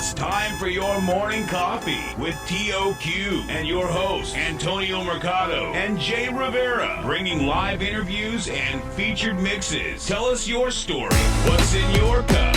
It's time for your morning coffee with TOQ and your hosts, Antonio Mercado and Jay Rivera, bringing live interviews and featured mixes. Tell us your story. What's in your cup?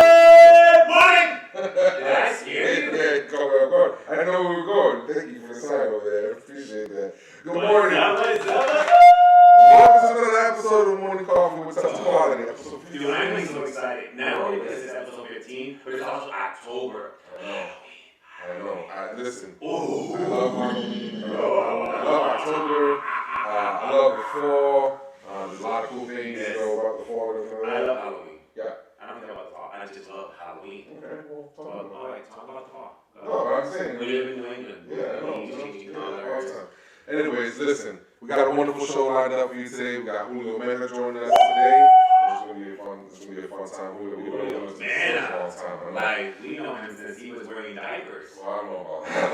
Good morning! Did I scare you? Yeah, go. I know where we're going. Thank you for the sign over there. I appreciate that. Good morning. What's up? Welcome to another episode of Morning Coffee with Tough Quality. Episode 15. Dude, I'm so excited. Not only because it's episode 15, but it's also October. I know. Listen. Ooh. I love Halloween. I love October. I love the fall. There's a lot of cool things about the fall. I love Halloween. Yeah. I don't think about the fall. I just love Halloween. Okay, well, Talk about the fall. No, I'm saying. We live in New England. Yeah, I know. Changing All colors. the time. Anyways, listen. We got a wonderful show lined up for you today. We got Julio Mena joining us today. It's gonna be a fun time. Julio Mena. time. Like, we know him since he was wearing diapers. Well, I don't know about that.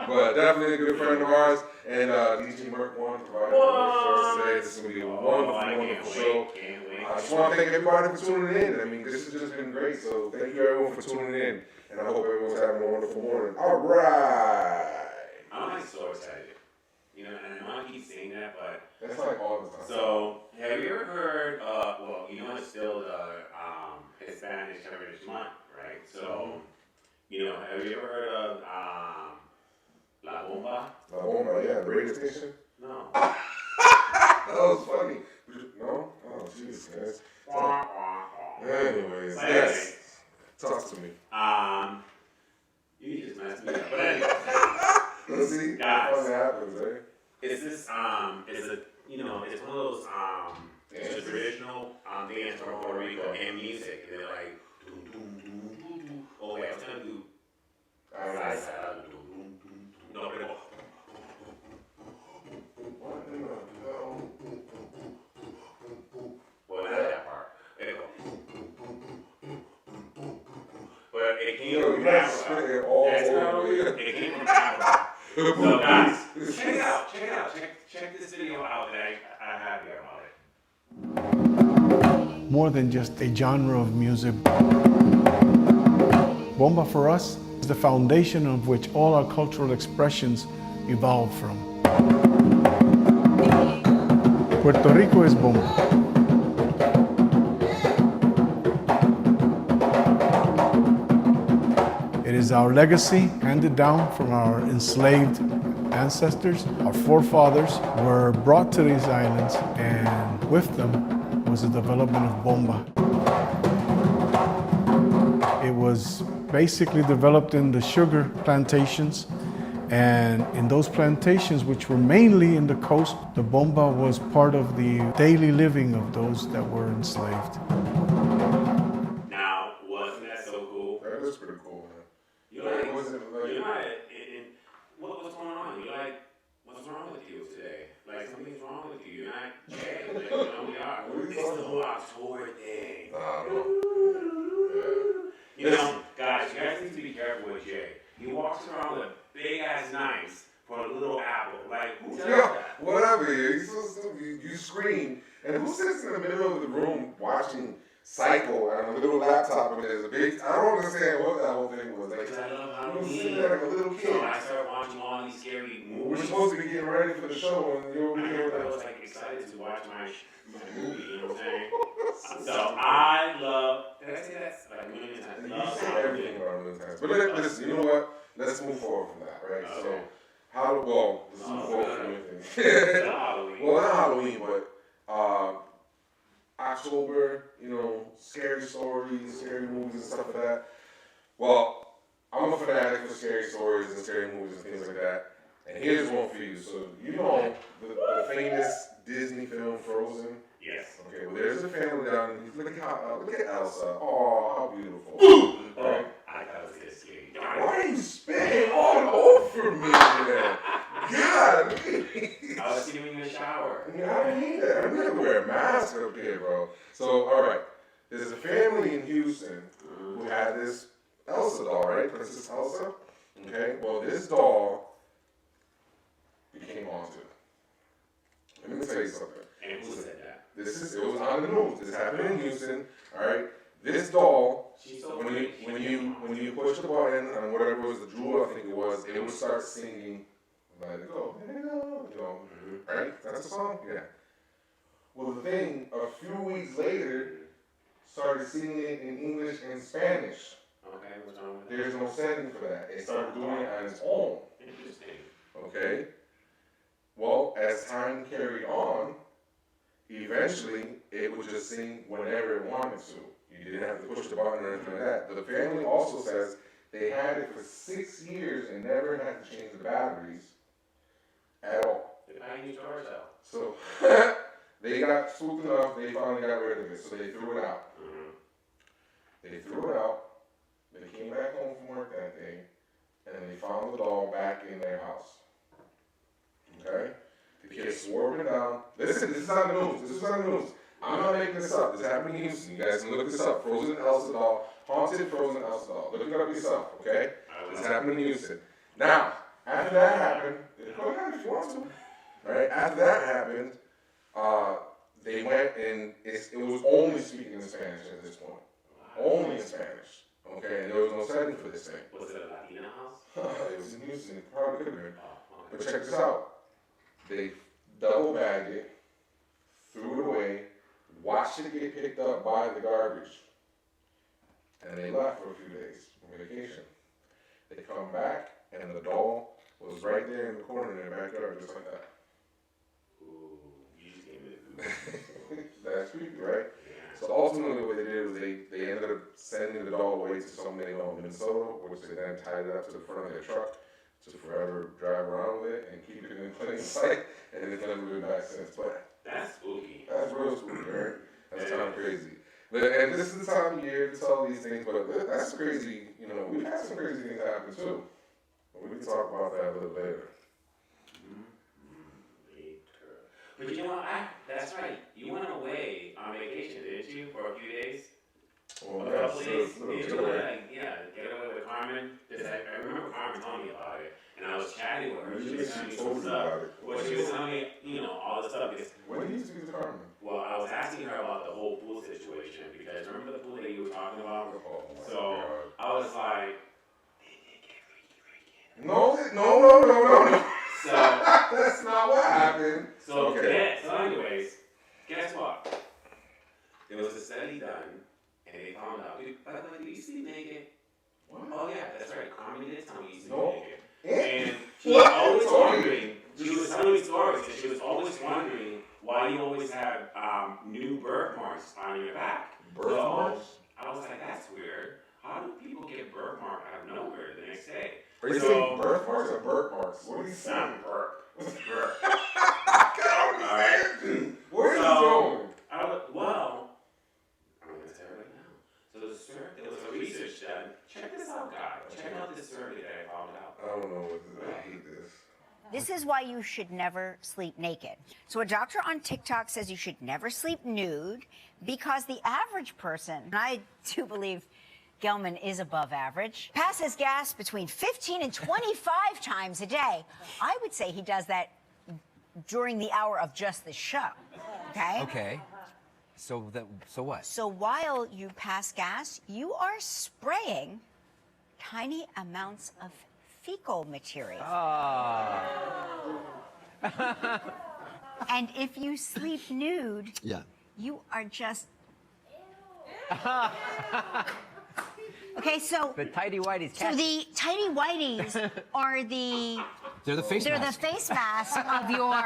But definitely a good friend of ours. And djmerkone provided for us today. This is gonna be a wonderful show. Can't wait. I just want to thank everybody for tuning in. I mean, this has just been great. So thank you everyone for tuning in. And I hope everyone's having a wonderful morning. All right. I'm like so excited. You know, and I want to keep saying that, but That's like all the time. so have you ever heard? Well, you know, it's still the Hispanic Heritage Month, right? So, you know, have you ever heard of La Bomba? La Bomba, yeah, the radio station. No. That was funny. No? Oh, jeez, guys. Anyways, yes. Talk to me. You just messed me up. But anyway, Let's see. guys, What happens, eh? it's this it's a it's one of those it's a traditional dance from Puerto Rico and music. And they're like doom doom doom doom doom. Oh wait, I was gonna do salsa. Doom doom doom doom. No, but it goes. What in the hell? Well, not that part. It goes. But it came Yo, from you gotta spit Africa. it all That's over how again. it came from Africa. So guys, check it out. Check this video out that I have here about it. More than just a genre of music. Bomba for us is the foundation of which all our cultural expressions evolve from. Puerto Rico is bomba. It is our legacy handed down from our enslaved ancestors. Our forefathers were brought to these islands, and with them was the development of bomba. It was basically developed in the sugar plantations, and in those plantations, which were mainly in the coast, the bomba was part of the daily living of those that were enslaved. Now, wasn't that so cool? That is pretty cool, man. You're like, It wasn't like- you're not, what's going on? You're like, what's wrong with you today? Like, something's wrong with you. You're not Jay. Like, you know, we are. What are you It's talking the whole October thing. no. You know, guys, you guys need to be careful with Jay. He walks around with big ass knives for a little apple. Like, who does Yeah, that? middle of the room watching Psycho on a little laptop, and there's a big. I don't understand what that whole thing was. Like, I love you Halloween. see that like a little kid. So I started watching all these scary We were movies. supposed to be getting ready for the show, and you were I was like excited to watch my movie, you know what I'm saying? So I love, did I say that? Like a million times. You Love say Halloween. everything about a million times. But listen, you know what? Let's move forward from that, right? Okay. So, let's move forward from anything. Halloween. Well, not Halloween, but October, scary stories, scary movies and stuff like that. Well, I'm a fanatic for scary stories and scary movies and things like that. And here's one for you. So, the famous Disney film Frozen? Yes. Okay, well, there's a family down there. Look at Elsa. Oh, how beautiful. Right? I thought it was this scary. Why are you spitting all over me, man? God, I was sitting in the shower. I hate that. I'm gonna wear a mask up here, bro. So, all right, there's a family in Houston who had this Elsa doll, right? Princess Elsa. Okay. Well, this doll became haunted. Let me tell you something. And who said that? It was on the news. This happened in Houston. All right. This doll, She's so when you push the button on whatever was the jewel, I think it would start singing, "Let it go, let it go," right? That's the song. Yeah. Well, the thing a few weeks later started singing it in English and Spanish. Okay, what's wrong with that? There's no setting for that. It started doing it on its own. Interesting. Okay. Well, as time carried on, eventually it would just sing whenever it wanted to. You didn't have to push the button or anything like that. The family also says they had it for 6 years and never had to change the batteries at all. How do you charge out? So they got spooked enough, they finally got rid of it. So they threw it out. They threw it out. They came back home from work that day, and then they found the doll back in their house. Okay? The kids swore up and down. Listen, this is on the news. This is on the news. I'm not making this up. This happened in Houston. You guys can look this up. Frozen Elsa doll. Haunted Frozen Elsa doll. Look it up yourself, okay? This happened in Houston. Now, after that happened, go ahead if you want to. Right? After that happened, they went and it was only speaking in Spanish at this point. Only in Spanish. Okay? And there was no setting for this thing. Was it a Latina house? It was in Houston. It probably could have been. But check this out. They double bagged it, threw it away, watched it get picked up by the garbage, and they left for a few days on vacation. They come back, and the doll was right there in the corner in their backyard, just like that. Ooh, you just gave me the goose. That's creepy, right? Yeah. So ultimately what they did was they ended up sending the doll away to somebody in Minnesota, which they then tied it up to the front of their truck to forever drive around with it and keep it in plain sight, and it's never been back since. But That's spooky. that's real spooky, right? That's kind of crazy. And this is the time of year to tell these things, but that's crazy. We've had some crazy things happen too. We can talk about that a little later. But you know what? That's right. You went away on vacation, didn't you, for a few days? Well, A couple days? Did you get away with Carmen? Because I remember Carmen telling me about it, and I was chatting with her. She was telling me some stuff. Well, she was telling me, all the stuff. Because, When did you speak to Carmen? well, I was asking her about the whole pool situation, because remember the pool that you were talking about? Oh, my So God. I was like, No. so. That's not what happened. So, Okay. so anyways, guess what? There was a study done, and they found out. By the way, do you sleep naked? What? Oh yeah, that's right. Carmen did tell me you sleep No. naked. Eh? And she was What? always Sorry. wondering. She was telling me stories, and she was always wondering why you always have new birthmarks on your back. Birthmarks? So, I was like, that's weird. How do people get birthmark out of nowhere the next day? Are you saying birthmarks or birthmarks? What are you saying? Not birth. Birth. I don't understand. Where is this going? Well, I'm going to tell you right now. So there was a research done. Check this out, guys. Check out this survey that I found out. I don't know what this is. I hate this. This is why you should never sleep naked. So a doctor on TikTok says you should never sleep nude because the average person, and I do believe Gelman is above average, passes gas between 15 and 25 times a day. I would say he does that during the hour of just the show, okay? Okay. So what? So while you pass gas, you are spraying tiny amounts of fecal material. And if you sleep nude, you are just... Okay, so... The tidy whities. So the tidy whities are the... They're the face They're mask. the face mask of your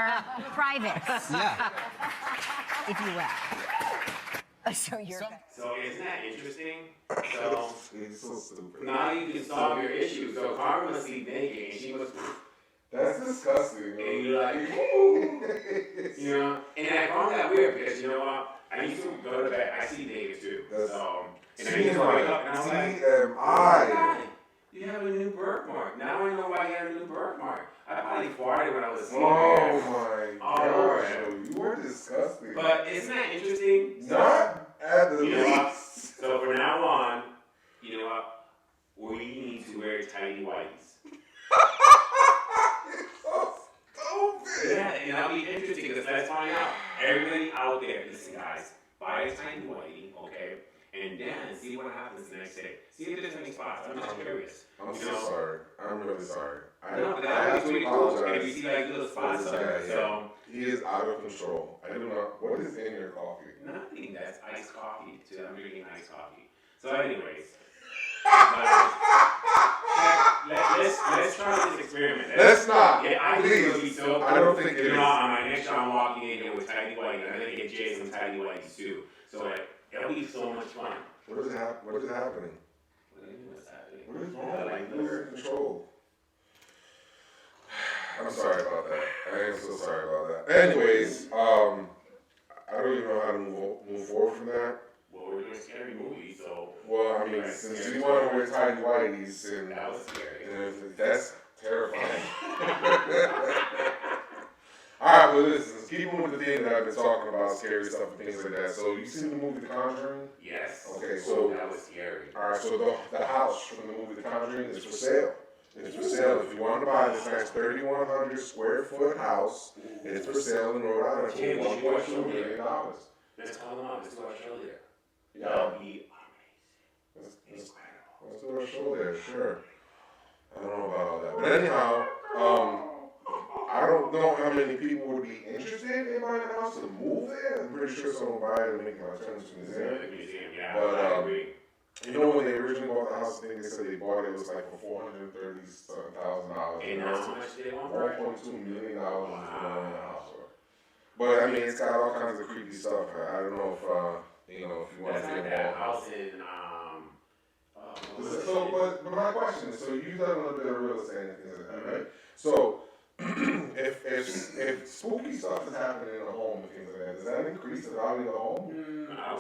privates, Yeah. if you will. So you're... So isn't that interesting? So He's so stupid. now you can solve your issue. So Carmen was sleep naked and she was, That's disgusting. and you're like, woo! You know, and I found that weird because you know what? I used to go to bed. I see naked too. That's- So and I used to wake up and I was like, TMI. you have a new birthmark. Now I know why you had a new birthmark. I probably farted when I was asleep. Oh my Oh, gosh, man. you were disgusting. But isn't that interesting? Not at the You know what? least. So from now on, you know what? We need to wear tidy whities. So stupid. Yeah, and that'll be interesting because let's find out. Everybody out there, listen guys, buy a tiny whitey, okay? And then see what happens the next day. See if there's any spots. I'm just curious. I'm You so know? sorry. I'm really sorry. No, but I that have would be to pretty cool. And if apologize. you see like little spots for on this there, guy, so He is out of control. I do not. What is in your coffee? nothing. That's iced coffee too. I'm drinking iced coffee. So anyways. Let's try this experiment. Let's not. Yeah, I think it'll be Please. so cool. I don't think it You is. know, on my next show, I'm walking in here with tidy whitey. I'm gonna get Jay some tidy whiteys too. So like, it'll be so much fun. What is happening? What do you mean, what's happening? What is Yeah, wrong? like, Lose control. I'm sorry about that. I am so sorry about that. Anyways, I don't even know how to move forward from that. well, we're doing a scary movie, so Well, I mean, since you want to wear tidy whities, and that was scary. that's terrifying. Alright, but listen, keeping with the thing that I've been talking about, scary stuff and things like that. So, you seen the movie The Conjuring? Yes. Okay, so- that was scary. Alright, so the house from the movie The Conjuring is for sale. It's for sale. If you want to buy this nice 3,100 square foot house, it's for sale in Rhode Island for $1.2 million. Let's call them up. Let's do our show there. Yeah, That'll be let's incredible. do our show there, sure. I don't know about all that. But anyhow, I don't know how many people would be interested in buying a house to move there. I'm pretty sure someone will buy it and make it my turn to the museum. The museum, yeah. But, I agree. You know when they originally bought the house, I think they said they bought it, it was like for $430,000. And how much do they want for it? $1.2 million is what they own the house for. But I mean, it's got all kinds of creepy stuff. I don't know if if you want That's to like get that involved. house in But my question is, so you've done a little bit of real estate and things like that, right? So if spooky stuff is happening in the home and things like that, does that increase the value of the home?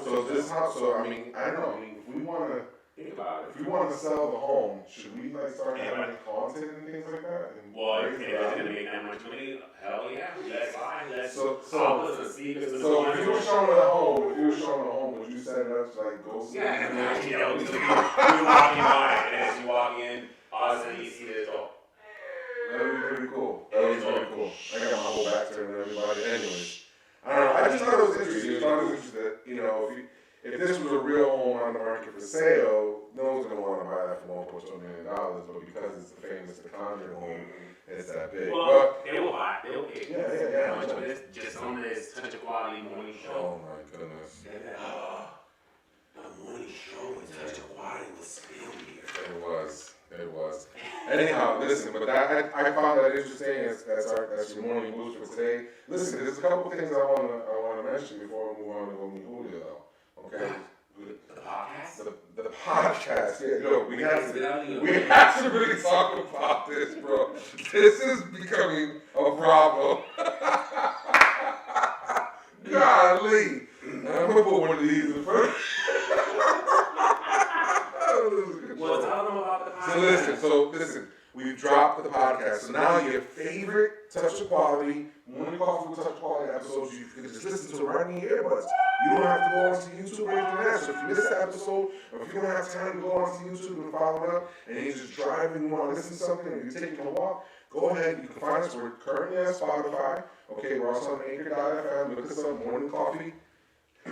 So this house, I mean, I don't know. I mean, if we want to. think about it. If we want to sell the home, should we like start having content and things like that? And Well, if raise the it's value? gonna make that much money, hell yeah, let's buy. Let's So- see if it's So if you were showing a home, would you set it up to like go see? yeah, you know, you're walking by and as you walk in, all of a sudden you see this door. That would be pretty cool. That would be pretty cool. I got my whole back turned to everybody. Anyways, I don't know. I just thought it was interesting. I thought it was interesting that, you know, if this was a real home on the market for sale, no one's gonna want to buy that for $1.2 million. But because it's the famous The Conjuring home, it's that big. Well, But they will buy. They will pay. Yeah. How much of this? Just on this touch of quality morning show. oh my goodness, The morning show with touch of quality was still here. it was. Anyhow, listen, but I found that interesting as your morning boost for today. Listen, there's a couple things I wanna mention before we move on to go meet Julio though. Okay. The podcast? The podcast, yeah, no, we have to really talk about this, bro. This is becoming a problem. Golly, I'm gonna put one of these in front. Well, tell them about the podcast. So listen, we've dropped the podcast. So now your favorite Touch of Quality, Morning Coffee with Touch of Quality episodes, you can just listen to right in your earbuds. You don't have to go onto YouTube or anything like that. So if you miss the episode, or if you don't have time to go onto YouTube and follow it up, and you're just driving, you want to listen to something, or you're taking a walk, go ahead. You can find us. We're currently on Spotify. Okay, we're also on Anchor.fm. Look us up, Morning Coffee.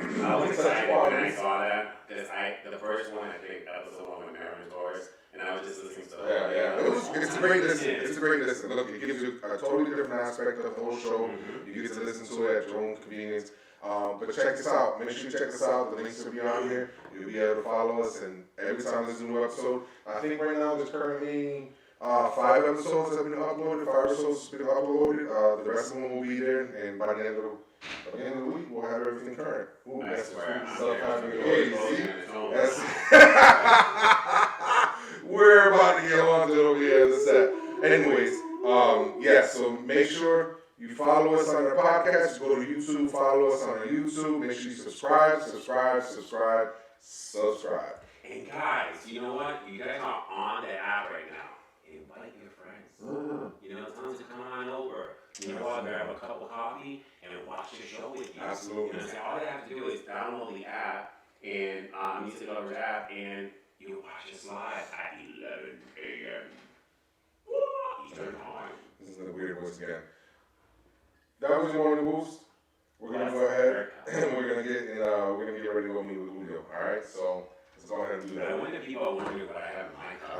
I was Such excited when I qualities. saw that because the first one, I think, episode one with Marin's Horse, and I was just listening to the whole Yeah, thing. yeah. It was It's a long great time listen. listening. It's a great listen. Look, it gives you a totally different aspect of the whole show. Mhm. You get to listen to it at your own convenience. But check this out. Make sure you check this out. The links will be on here. You'll be able to follow us, and every time there's a new episode, I think right now there's currently 5 episodes that have been uploaded. 5 episodes have been uploaded. The rest of them will be there, and by the end of the week, we'll have everything current. Ooh, I that's swear, the I'm stuff there. happening. I'm Hey, closing see? on its own. That's we're about to get on to it over here in the set. Anyways, yeah, so make sure you follow us on our podcast. Go to YouTube, follow us on our YouTube. Make sure you subscribe. And guys, you know what? You guys are on the app right now. Invite your friends. You know, tell them to come on over. You know what? Grab a cup of coffee and watch the show with you. Absolutely. You know, so all they have to do is download the app and Music Lovers app, and you watch us live at 11 a.m. Eastern time. This is the weird voice again. That was your morning boost. We're gonna go ahead and we're gonna get ready to go meet with Julio. All right, so let's go ahead and do I that. wonder if people are wondering what I have in my cup.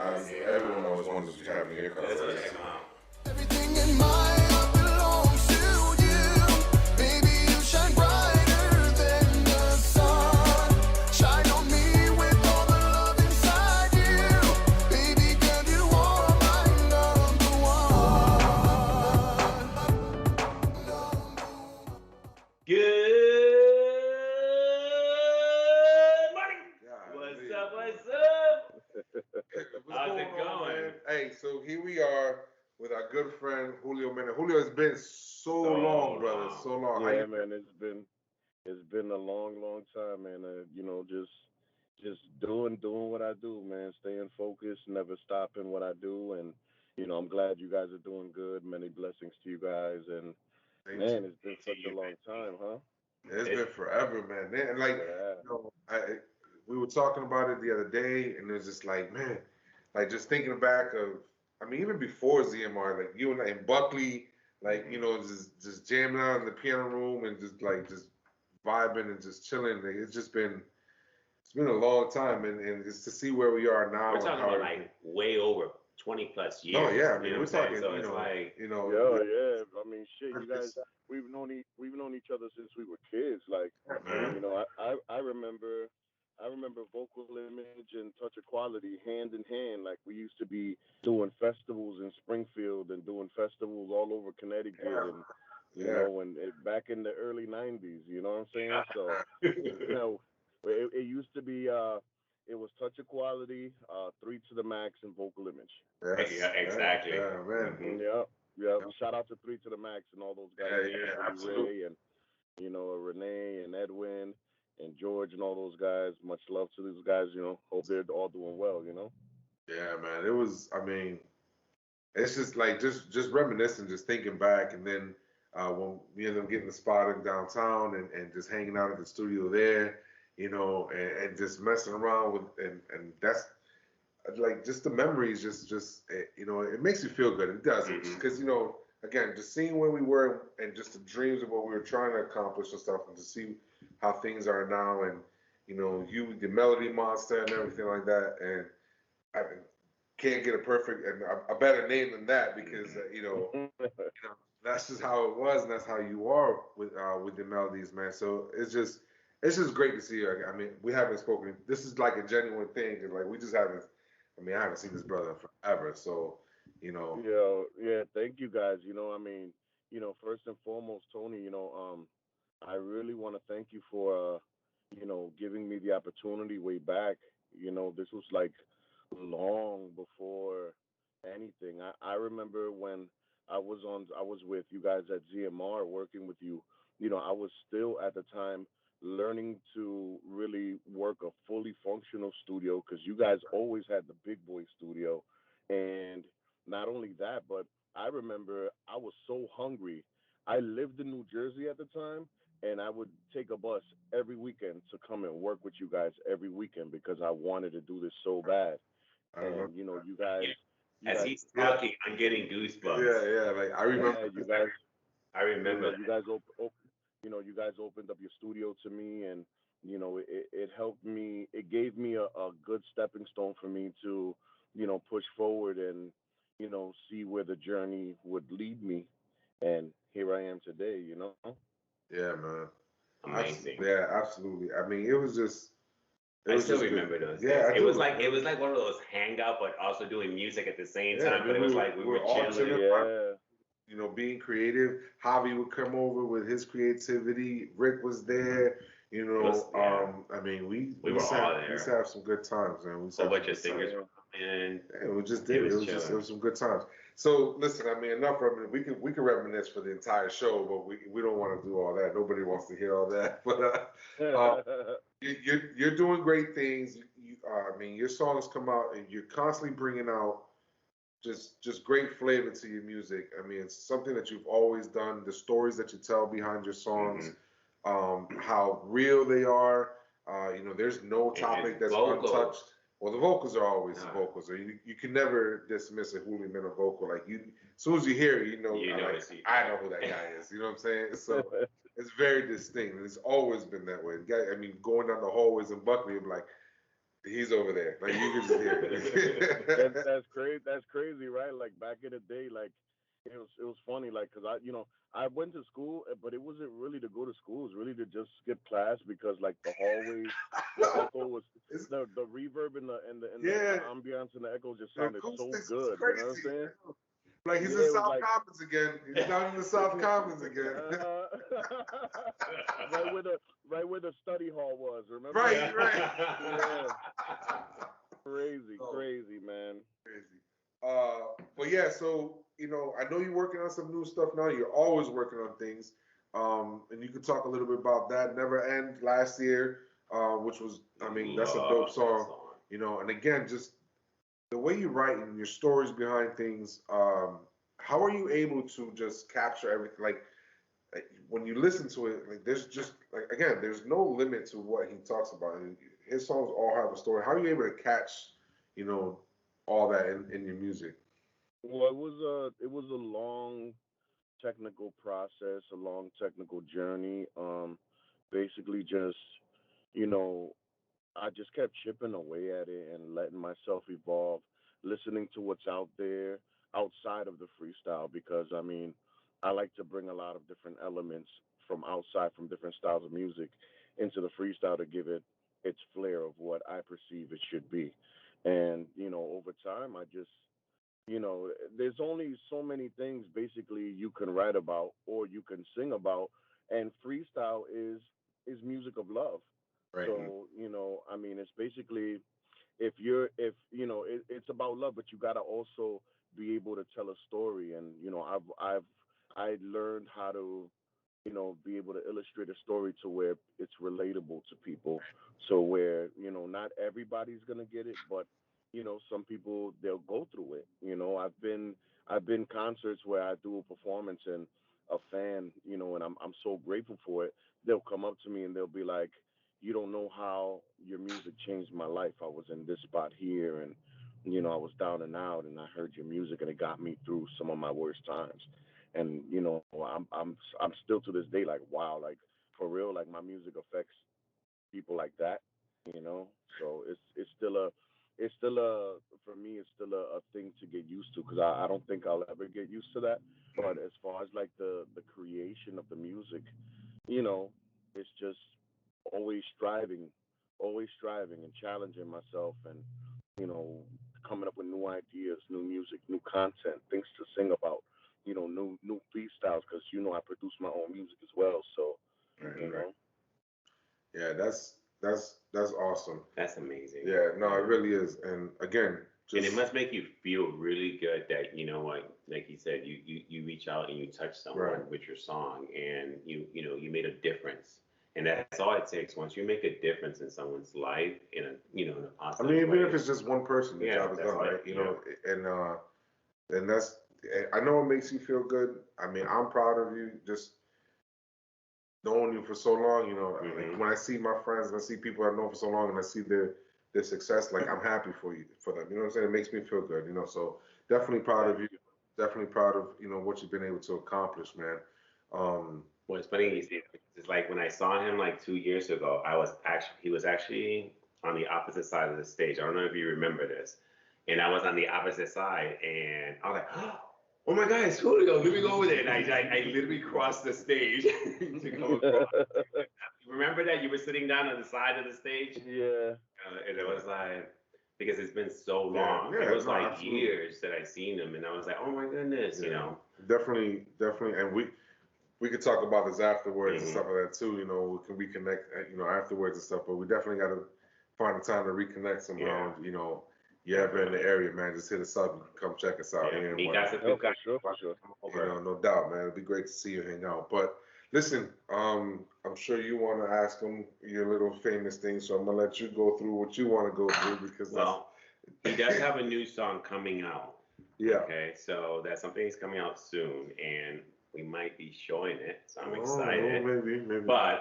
Everyone always wonders what you have in your cup. Let's go check them out. Everything in my heart belongs to you. Baby, you shine brighter than the sun. Shine on me with all the love inside you. Baby, girl, you are my number one. Good morning. What's up? What's up? How's it going? Man? Hey, so here we are with our good friend Julio Mena. Julio, it's been so long, brother, long. so long. Yeah, man, it's been a long time, man. Just doing what I do, man. Staying focused, never stopping what I do, and I'm glad you guys are doing good. Many blessings to you guys, and man, it's been such a long time, huh? It's been forever, man. And like, Yeah. we were talking about it the other day, and it was just like, man, like just thinking back of, I mean, even before ZMR, like you and I and Buckley, like just jamming out in the piano room and just vibing and just chilling. Like, it's been a long time, and it's to see where we are now. We're and talking how about everything- like way over 20 plus years. No, yeah, I You mean, know we're what I'm saying? talking, So it's like, Yeah. I mean, shit, you guys, we've known each other since we were kids. Like, man. I remember Vocal Image and Touch of Quality hand in hand. Like we used to be doing festivals in Springfield and doing festivals all over Connecticut, and back in the early '90s. You know what I'm saying? So, it used to be it was Touch of Quality, Three to the Max, and Vocal Image. Yes, yeah, exactly. Yeah, man. Mhm. Yeah. Shout out to Three to the Max and all those guys, Yeah, Anthony absolutely. Ray, and Renee and Edwin and George and all those guys. Much love to these guys. Hope they're all doing well. Yeah, man. It was. I mean, it's just like just reminiscing, just thinking back, and then when we ended up getting the spot in downtown and just hanging out at the studio there, and just messing around with and that's like just the memories. It makes you feel good. It does because again, just seeing where we were and just the dreams of what we were trying to accomplish and stuff, and to see how things are now, and you, the Melody Monster, and everything like that, and I can't get a perfect and a better name than that because that's just how it was, and that's how you are with the melodies, man. So it's just great to see you. I mean, we haven't spoken. This is like a genuine thing, 'cause, like we just haven't. I mean, I haven't seen this brother forever, so Yeah. Thank you guys. First and foremost, Tony. I really want to thank you for giving me the opportunity way back. This was like long before anything. I remember when I was with you guys at ZMR working with you. I was still at the time learning to really work a fully functional studio because you guys always had the big boy studio. And not only that, but I remember I was so hungry. I lived in New Jersey at the time, and I would take a bus every weekend to come and work with you guys every weekend because I wanted to do this so bad. I don't know. And you guys, As he's talking, I'm getting goosebumps. Yeah, like I remember. yeah, you guys, I remember. you guys you guys opened up your studio to me, and it helped me. It gave me a good stepping stone for me to push forward and see where the journey would lead me, and here I am today. Yeah, man. Amazing. Yeah, absolutely. I mean, it was just. It I was still just good. remember those Yeah, days. I It do. was like one of those hang out, but also doing music at the same Yeah, time. But it was like we were all chilling. chilling. Being creative. Javi would come over with his creativity. Rick was there. I mean, we were all we used to there. have some good times, man. We used to A have bunch some of good singers times. were coming. Yeah, we just It did. was It was chilling. some good times. So listen, I mean, enough reminiscing. We could reminisce for the entire show, but we don't want to do all that. Nobody wants to hear all that. But you're doing great things. I mean, your songs come out, and you're constantly bringing out just great flavor to your music. I mean, it's something that you've always done. The stories that you tell behind your songs, how real they are. There's no topic that's untouched. Well, the vocals are always the vocals. Or you can never dismiss a Julio Mena vocal. Like as soon as you hear it, I know who that guy is. You know what I'm saying? So it's very distinct, and it's always been that way. The guy, I mean, going down the hallways in Buckley, I'm like, he's over there. Like you can just hear it. That's crazy. That's crazy, right? Like back in the day, like it was funny, like because I went to school, but it wasn't really to go to school. It was really to just skip class because like the hallways, the echo was the reverb and the ambiance and the echo just sounded so good. You know what I'm saying? Like he's in South Commons again. He's down in the South Commons again. right where the study hall was. Remember? Right. Yeah. Crazy, man. Crazy. But yeah, so I know you're working on some new stuff now. You're always working on things. And you could talk a little bit about that. Never End last year, which was, I mean, that's a dope song. And again, just the way you write and your stories behind things. How are you able to just capture everything? Like when you listen to it, like there's just like again, there's no limit to what he talks about. His songs all have a story. How are you able to catch, all that in your music? Well, it was a long technical process, a long technical journey. Basically just, you know, I just kept chipping away at it and letting myself evolve, listening to what's out there outside of the freestyle because I mean, I like to bring a lot of different elements from outside from different styles of music into the freestyle to give it its flair of what I perceive it should be. And, over time I just there's only so many things basically you can write about or you can sing about, and freestyle is music of love. Right. So I mean, it's basically if it's about love, but you gotta also be able to tell a story, and I learned how to be able to illustrate a story to where it's relatable to people. So where, not everybody's gonna get it, but some people they'll go through it. I've been concerts where I do a performance and a fan, and I'm so grateful for it. They'll come up to me and they'll be like, "You don't know how your music changed my life. I was in this spot here and I was down and out and I heard your music and it got me through some of my worst times." And I'm still to this day like, wow, like for real, like my music affects people like that, so it's still a for me it's still a thing to get used to because I don't think I'll ever get used to that. But as far as like the creation of the music, it's just always striving and challenging myself and you know coming up with new ideas, new music, new content, things to sing about, new freestyles because I produce my own music as well. So Right. Yeah, that's awesome. That's amazing. Yeah, no, it really is. And again, And just it must make you feel really good that like you said, you reach out and you touch someone Right. with your song, and you made a difference, and that's all it takes. Once you make a difference in someone's life in a I positive mean, even way. if it's just one person, the Yeah, job is that's done, right. right? And that's I know it makes you feel good. I mean, I'm proud of you. Just knowing you for so long, like when I see my friends and I see people I've known for so long and I see their success, like I'm happy for them. You know what I'm saying? It makes me feel good, So definitely proud of you. Definitely proud of, what you've been able to accomplish, man. Well, it's funny you say that because It's like when I saw him like 2 years ago, he was actually on the opposite side of the stage. I don't know if you remember this. And I was on the opposite side, and I was like, oh my God, it's Julio. Let me go over there. And I literally crossed the stage to go across. Remember that you were sitting down on the side of the stage? Yeah. And it was like, because it's been so long. Yeah, it was no, like absolutely. years that I seen him, and I was like, oh my goodness, you know. Definitely, and we could talk about this afterwards and Mhm. stuff like that too. You know, we can reconnect, afterwards and stuff. But we definitely got to find the time to reconnect somehow. Yeah. You know, you ever in the area, man, just hit us up and come check us out Yeah, here. mi And casa Oh, tu for casa. sure, for sure. Come you over. know, no doubt, man. It'd be great to see you hang out. But listen, I'm sure you want to ask him your little famous thing, so I'm gonna let you go through what you want to go through because Well, he does have a new song coming out. yeah. Okay, so that's something that's coming out soon, and we might be showing it. So I'm Oh, excited. maybe. But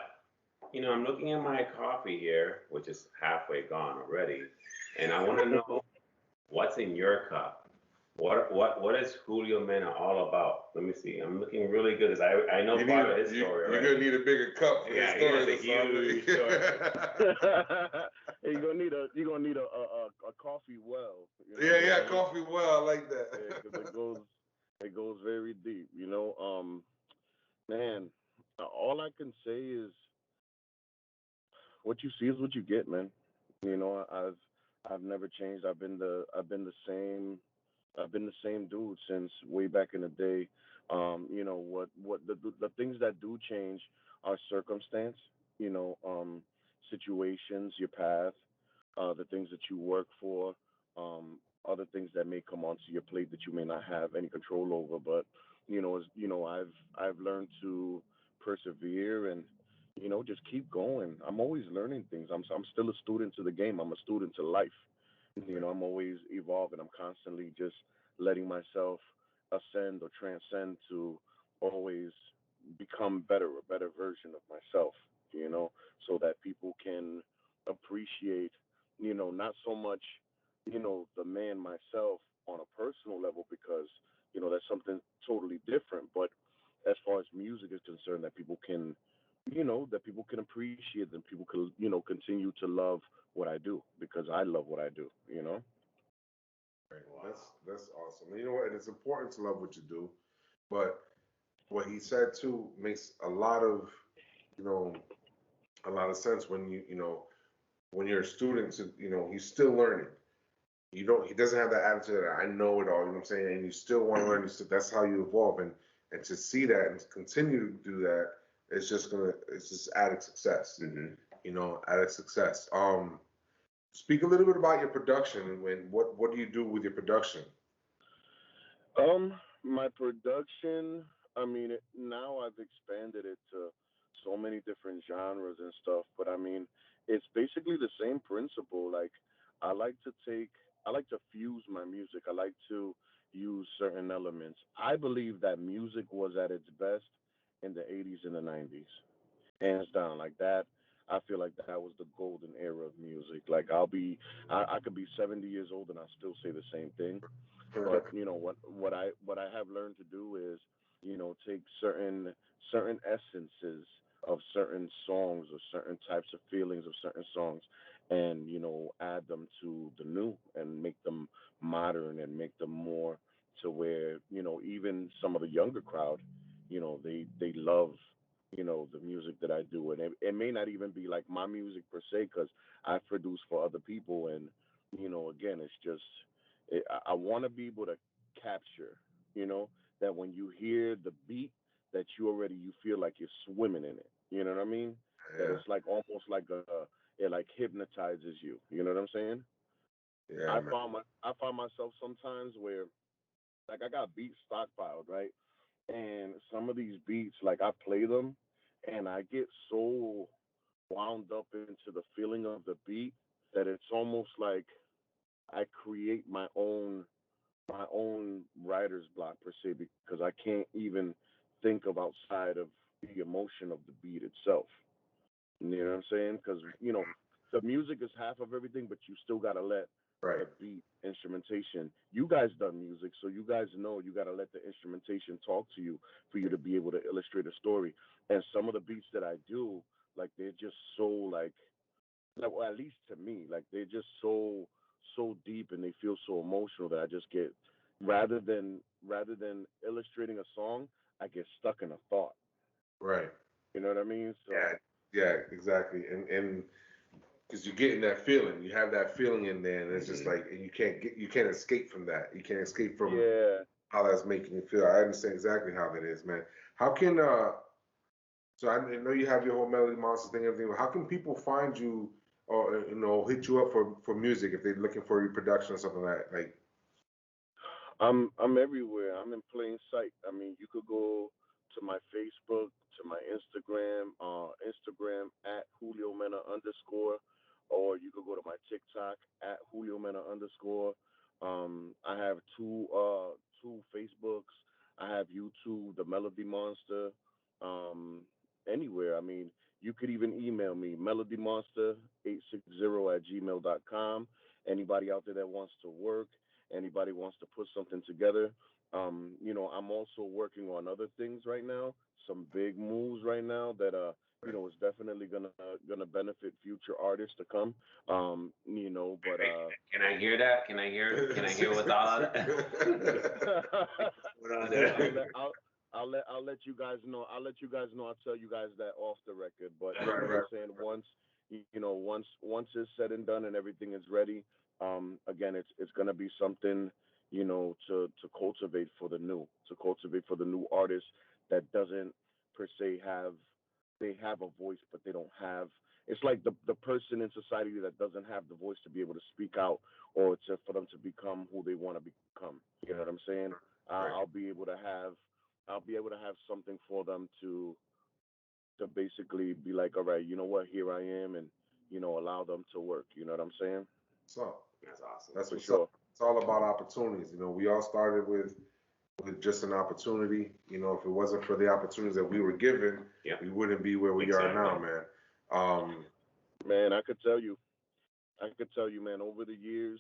I'm looking at my coffee here, which is halfway gone already, and I want to know what's in your cup. What is Julio Mena all about? Let me see. I'm looking really good. 'Cause I know you part need of his you, story you're already. gonna need a bigger cup for Yeah, his he has story. a huge Hey, you're gonna need a coffee well. You know Yeah, what I yeah, mean? coffee well, I like that. Yeah, because it goes very deep. Man, all I can say is what you see is what you get, man. I've never changed. I've been the same dude since way back in the day. What the things that do change are circumstance, you know, situations, your path, the things that you work for, other things that may come onto your plate that you may not have any control over. But I've learned to persevere and just keep going. I'm always learning things. I'm still a student to the game. I'm a student to life. I'm always evolving. I'm constantly just letting myself ascend or transcend to always become better, a better version of myself, so that people can appreciate, not so much, the man myself on a personal level because, that's something totally different. But as far as music is concerned, that people can appreciate, that people can, continue to love what I do because I love what I do. Right. That's awesome. You know what? And it's important to love what you do, but what he said too makes you know, a lot of sense when when you're a student. He's still learning. He doesn't have that attitude that I know it all. You know what I'm saying? And you still want to learn. That's how you evolve, and to see that and to continue to do that, it's just added success. Added success. Speak a little bit about your production and what do you do with your production? My production, I mean, now I've expanded it to so many different genres and stuff, but I mean, it's basically the same principle. Like, I like to take, I like to fuse my music. I like to use certain elements. I believe that music was at its best in the 80s and the 90s, hands down. Like that, I feel like that was the golden era of music. Like, I could be 70 years old and I still say the same thing. But what I have learned to do is, take certain essences of certain songs or certain types of feelings of certain songs, and add them to the new and make them modern and make them more to where even some of the younger crowd, they love the music that I do, and it may not even be like my music per se because I produce for other people, and again, it's just I want to be able to capture, that when you hear the beat, that you feel like you're swimming in it. You know what I mean? That Yeah, it's like almost like it like hypnotizes you. You know what I'm saying? yeah, man. I find myself sometimes where like I got beats stockpiled, right? And some of these beats, like I play them, and I get so wound up into the feeling of the beat that it's almost like I create my own writer's block per se because I can't even think of outside of the emotion of the beat itself. You know what I'm saying? Because the music is half of everything, but you still gotta let Right. the beat, instrumentation. You guys done music, so you guys know you got to let the instrumentation talk to you for you to be able to illustrate a story. And some of the beats that I do, like they're just so like well, at least to me, like they're just so deep and they feel so emotional that I just get rather than illustrating a song, I get stuck in a thought. Right. You know what I mean? Yeah. So Yeah. Exactly. And because you're getting that feeling, you have that feeling in there, and it's just like, and you can't escape from that. You can't escape from yeah. how that's making you feel. I understand exactly how that is, man. How can so I know you have your whole Melody Monster thing, and everything. But how can people find you, or hit you up for music if they're looking for your production or something like that? Like, I'm everywhere. I'm in plain sight. I mean, you could go to my Facebook, to my Instagram at Julio Mena underscore, or you could go to my TikTok at Julio Mena underscore. I have two Facebooks. I have YouTube, the Melody Monster. Anywhere. I mean, you could even email me, melodymonster860 at gmail.com. Anybody out there that wants to work, anybody wants to put something together. I'm also working on other things right now, some big moves right now that is definitely gonna benefit future artists to come. But Can I hear that? Can I hear what's all of that? What on I'll there? let I'll let you guys know. I'll let you guys know. I'll tell you guys that off the record. But you know what I'm saying, once it's said and done and everything is ready, again, it's gonna be something, to cultivate for the new artist that doesn't per se have a voice, but they don't have. It's like the person in society that doesn't have the voice to be able to speak out or for them to become who they want to become. You know what I'm saying? right. I'll be able to have something for them to basically be like, all right, you know what, here I am, and allow them to work. You know what I'm saying? So That's awesome. that's For what's sure. up. It's all about opportunities. We all started with just an opportunity. If it wasn't for the opportunities that we were given, Yeah. we wouldn't be where we are now, man. Man, I could tell you, man, over the years,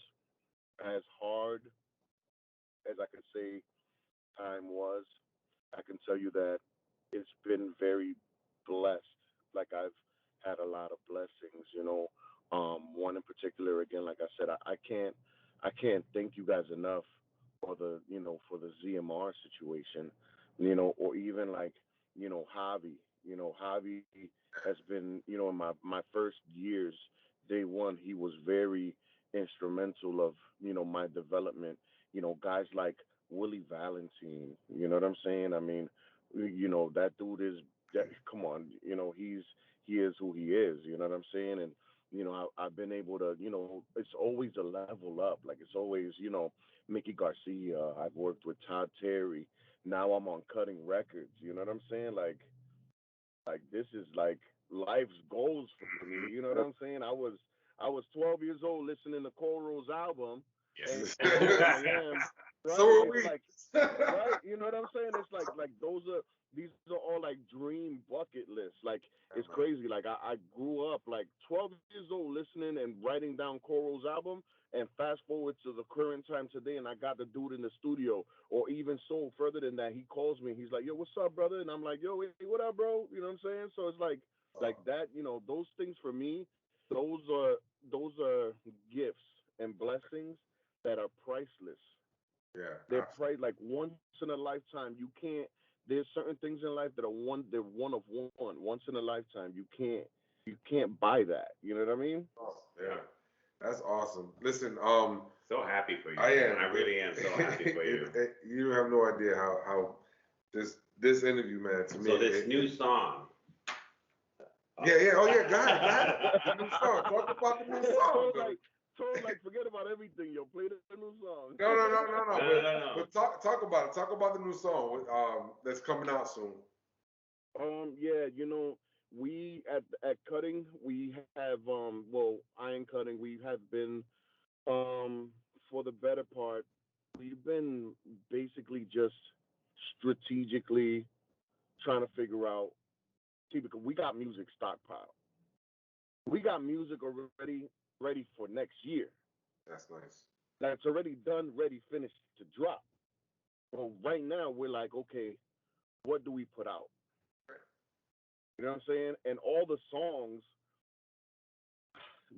as hard as I could say time was, I can tell you that it's been very blessed. Like I've had a lot of blessings, one in particular, again, like I said, I can't thank you guys enough for the ZMR situation, or even like, Javi. Javi has been, in my first years, day one, he was very instrumental of, my development. Guys like Willie Valentine, you know what I'm saying? I mean, that dude is that, come on, he is who he is, you know what I'm saying? And I've been able to, it's always a level up. Like it's always, Mickey Garcia. I've worked with Todd Terry. Now I'm on Cutting Records. You know what I'm saying? Like this is like life's goals for me. You know what I'm saying? I was 12 years old listening to Coral's album, Yes. and here I am. Right? So are It's we. like right. You know what I'm saying? It's like these are all like dream bucket lists. Like it's crazy. Like I grew up like 12 years old listening and writing down Coral's album, and fast forward to the current time today, and I got the dude in the studio, or even so further than that, he calls me. He's like, "Yo, what's up, brother?" And I'm like, "Yo, hey, what up, bro?" You know what I'm saying? So it's like that. Those things for me, those are those are gifts and blessings that are priceless. Yeah, They're absolutely. like once in a lifetime. You can't. There's certain things in life that are they're one of one. Once in a lifetime. You can't buy that. You know what I mean? Yeah, that's awesome. Listen, So happy for you, I man. am. I really am so happy for you. You have no idea how this interview, man, to me. So this new song. Yeah. Oh yeah, go ahead. The new song. Talk about the new song. Told like forget about everything, yo. Play the new song. No. No. But talk about it. Talk about the new song that's coming out soon. Yeah, we at Cutting, we have Iron Cutting, we have been for the better part, we've been basically just strategically trying to figure out. See, because we got music stockpiled. We got music already ready for next year. That's nice. That's already done, ready, finished to drop. Well, right now we're like, okay, what do we put out? You know what I'm saying? And all the songs,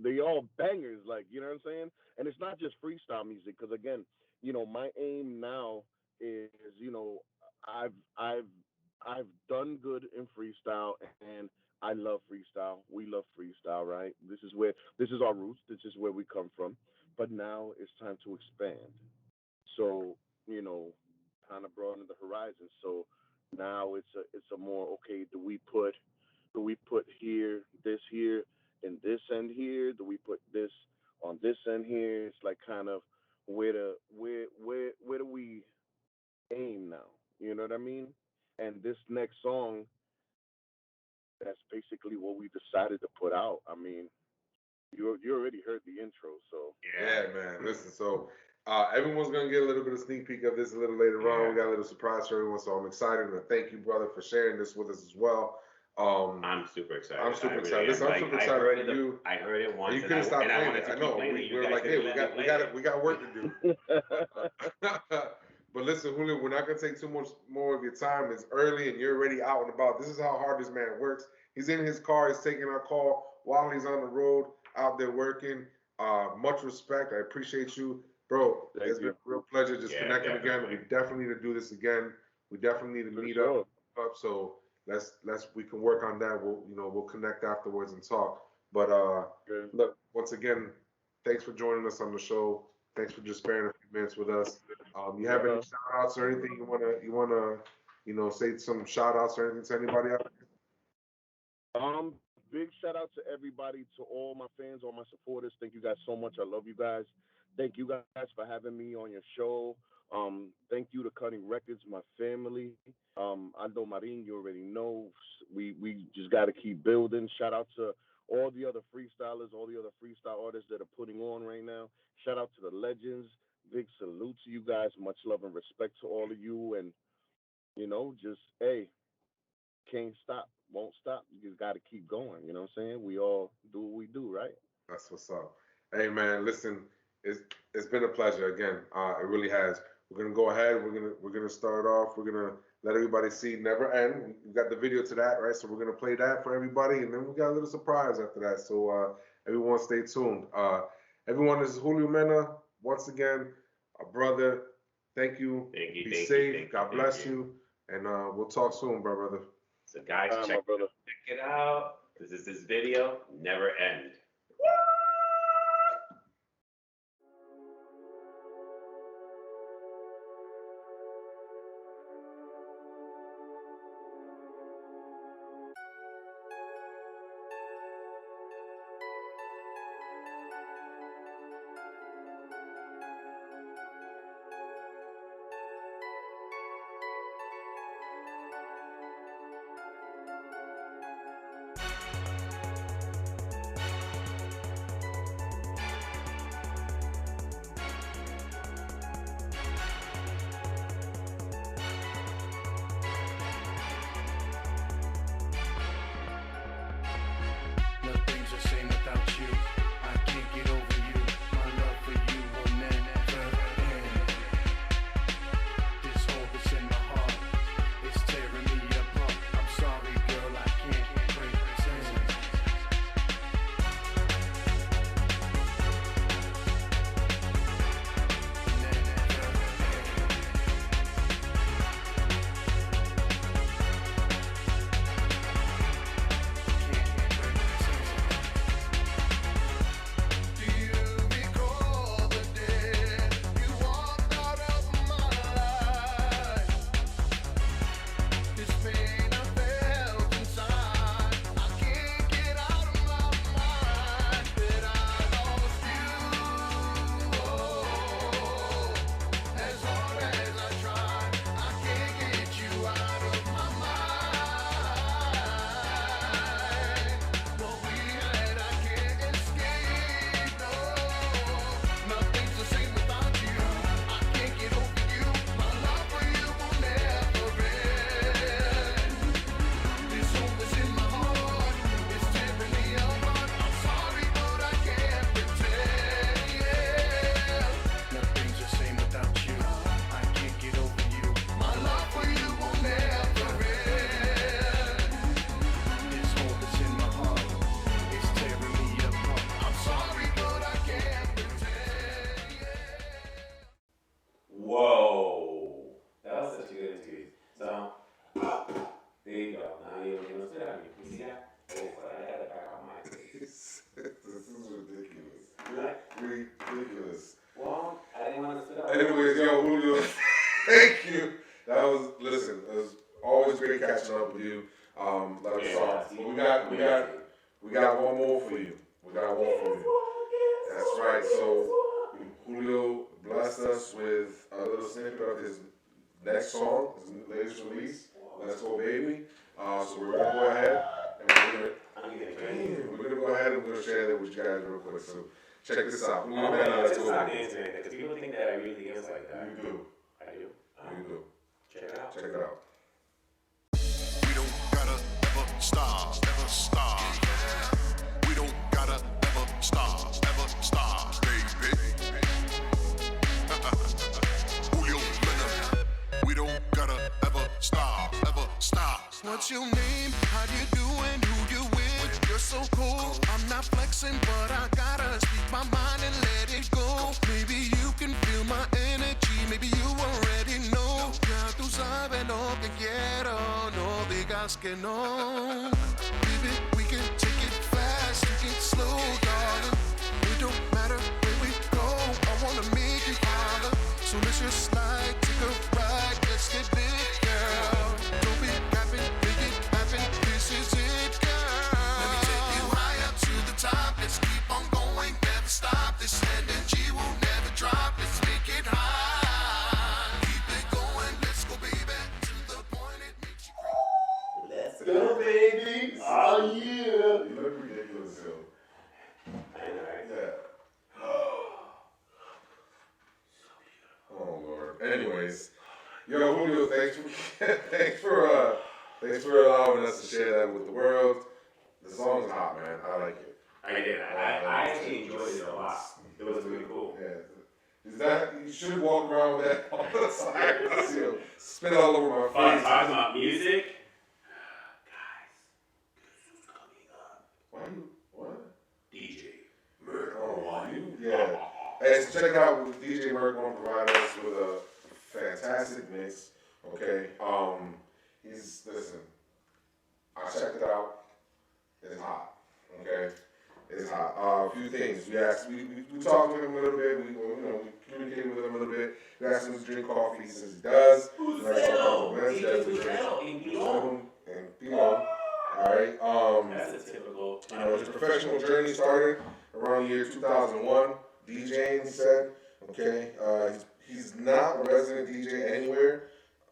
they all bangers, like, you know what I'm saying? And it's not just freestyle music, because again, my aim now is, I've I've I've done good in freestyle, and I love freestyle. We love freestyle, right? This is our roots. This is where we come from. But now it's time to expand. So, kind of broaden the horizon. So now it's a more, okay, do we put this here, and this end here? Do we put this on this end here? It's like kind of where do we aim now? You know what I mean? And this next song, that's basically what we decided to put out. I mean, you already heard the intro, so Yeah, man. Listen, so everyone's gonna get a little bit of sneak peek of this a little later on. We got a little surprise for everyone, so I'm excited, and thank you, brother, for sharing this with us as well. I'm super excited. I'm super I really excited. am. Listen, I'm Like, super I excited heard for it. you. I heard it once, You couldn't stop and I playing wanted it. to I keep know. playing it. We You were guys like, hey, couldn't let me play it. we got work to do. But listen, Julio, we're not gonna take too much more of your time. It's early, and you're already out and about. This is how hard this man works. He's in his car. He's taking our call while he's on the road, out there working. Much respect. I appreciate you, bro. Thank It's been you. a real pleasure just Yeah, connecting again. definitely. We definitely need to do this again. We definitely need to For meet sure. up. So we can work on that. We'll connect afterwards and talk. But Okay. look, once again, thanks for joining us on the show. Thanks for just sparing a few minutes with us. You have any shout outs or anything you wanna say some shout outs or anything to anybody out Big shout out to everybody, to all my fans, all my supporters. Thank you guys so much. I love you guys. Thank you guys for having me on your show. Thank you to Cutting Records, my family. Aldo Marin, you already know. We just got to keep building. Shout out to all the other freestylers, all the other freestyle artists that are putting on right now. Shout out to the legends. Big salute to you guys. Much love and respect to all of you. And, just, hey, can't stop, won't stop. You just got to keep going. You know what I'm saying? We all do what we do, right? That's what's up. Hey man, listen, it's been a pleasure again. It really has. We're gonna go ahead. We're gonna start off. We're gonna let everybody see Never End. We got the video to that, right? So we're gonna play that for everybody, and then we got a little surprise after that. So everyone, stay tuned. Everyone, this is Julio Mena once again, a brother. Thank you. Thank you. Be Thank you. safe. Thank you. God Thank bless you. you, and we'll talk soon, brother. So guys, My brother. check it out. This is this video. Never End. we got one more for you. We got one for you. That's right. So Julio blessed us with a little snippet of his next song, his latest release, Let's Go Baby. So we're gonna go ahead and we're gonna go ahead and we're gonna share that with you guys real quick. So check this out. Julio Mena, Let's Go Baby. Because people think that I really dance like that. You do. I do. You do. Check it out. Check it out. We don't gotta ever stop, ever stop. We don't gotta ever stop, baby. Julio Mena. We don't gotta ever stop, ever stop. What's your name? How you doing? Who you with? You're so cool. I'm not flexing, but I gotta speak my mind and let it go. Maybe you can feel my energy. Maybe you already know. Ya tú sabes lo que quiero. No digas que no. Baby, we can take it fast, take it slow, darling. It don't matter where we go. I wanna make you holler. So let's just slide, take a ride. Let's get lit, girl. Don't be capping, make it happen. This is it, girl. Let me take you high up to the top. Let's keep on going, never stop. This energy will never drop. Let's make it high. Keep it going, let's go, baby. To the point it makes you cry. Let's go, baby. Oh, yeah. You look ridiculous, yo. I know, right? Yeah. Oh Lord. Anyways, yo Julio, thanks for allowing us to share that with the world. The song's hot, man. I like it. I did. I actually enjoyed it a lot. It was really cool. Yeah. Is that you should walk around with that on the side? You know, spit all over my face. Talking about music, guys. Guess who's coming up? Why you what? DJ Oh, yeah. Hey, so check out what DJ Merkone provided us with a fantastic mix. Okay. Listen. I checked it out. It's hot. Okay. It's hot. A few things. We talked with him a little bit. We communicated with him a little bit. We asked him to drink coffee since he does. Alright. That's a typical. His professional journey started around the year 2001. DJing, he said. Okay. He's not a resident DJ anywhere,